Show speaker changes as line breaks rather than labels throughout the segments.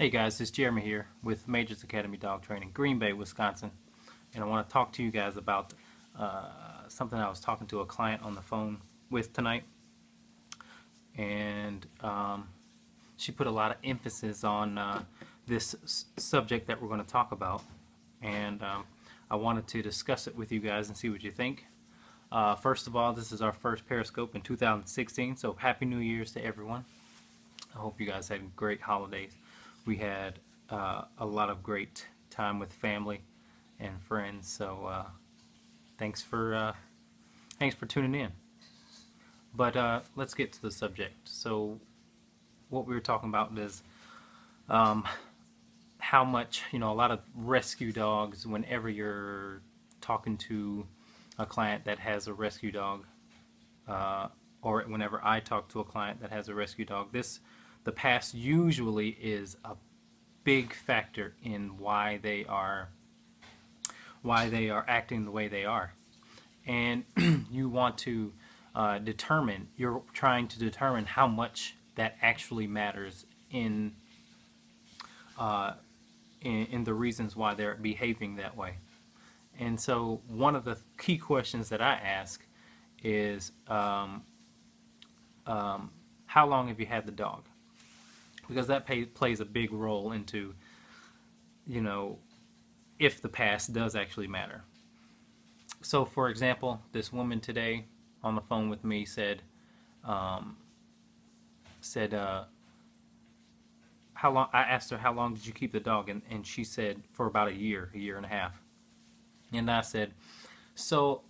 Hey guys, it's Jeremy here with Majors Academy Dog Training, Green Bay, Wisconsin. And I want to talk to you guys about something I was talking to a client on the phone with tonight. And she put a lot of emphasis on this subject that we're going to talk about. And I wanted to discuss it with you guys and see what you think. First of all, this is our first Periscope in 2016, so Happy New Year's to everyone. I hope you guys had great holidays. We had a lot of great time with family and friends, so thanks for tuning in. But let's get to the subject. So what we were talking about is how much, a lot of rescue dogs, whenever you're talking to a client that has a rescue dog, or whenever I talk to a client that has a rescue dog, the past usually is a big factor in why they are acting the way they are. And you want to you're trying to determine how much that actually matters in the reasons why they're behaving that way. And so one of the key questions that I ask is, how long have you had the dog? Because that plays a big role into, if the past does actually matter. So, for example, this woman today on the phone with me said, how long? I asked her, how long did you keep the dog? And she said, for about a year and a half. And I said, so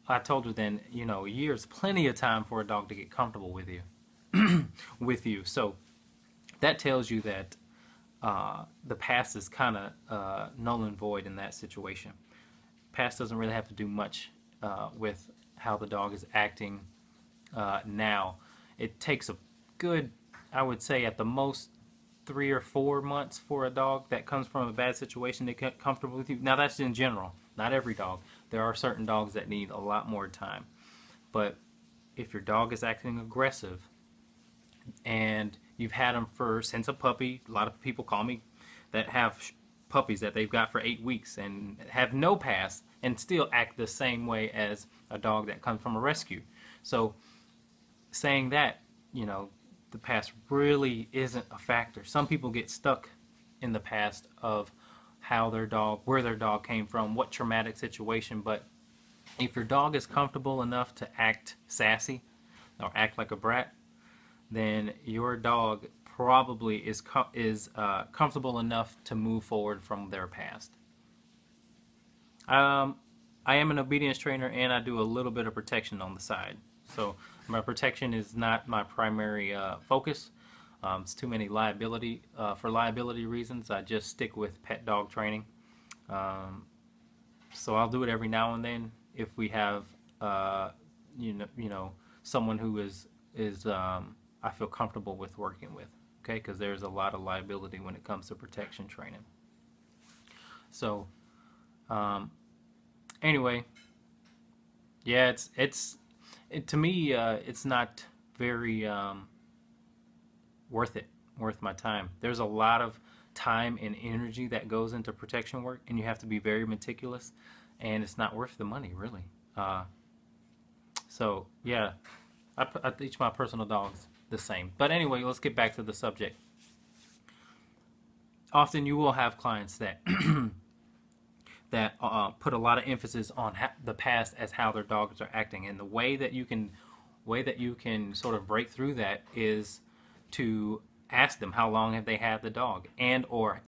I told her then, a year is plenty of time for a dog to get comfortable with you. So that tells you that the past is kind of null and void in that situation. Past doesn't really have to do much with how the dog is acting now. It takes a good, I would say at the most, 3 or 4 months for a dog that comes from a bad situation to get comfortable with you. Now that's in general, not every dog. There are certain dogs that need a lot more time. But if your dog is acting aggressive and you've had them since a puppy, a lot of people call me that have puppies that they've got for 8 weeks and have no past and still act the same way as a dog that comes from a rescue. So saying that, the past really isn't a factor. Some people get stuck in the past of where their dog came from, what traumatic situation. But if your dog is comfortable enough to act sassy or act like a brat, then your dog probably is comfortable enough to move forward from their past. I am an obedience trainer, and I do a little bit of protection on the side. So my protection is not my primary focus. It's too many liability reasons. I just stick with pet dog training. So I'll do it every now and then if we have someone who is I feel comfortable with working with. Okay, because there's a lot of liability when it comes to protection training. So anyway, yeah, to me, it's not very worth my time. There's a lot of time and energy that goes into protection work, and you have to be very meticulous, and it's not worth the money, really. So yeah, I teach my personal dogs the same. But anyway, let's get back to the subject. Often you will have clients that that put a lot of emphasis on the past as how their dogs are acting, and the way that you can sort of break through that is to ask them how long have they had the dog, and or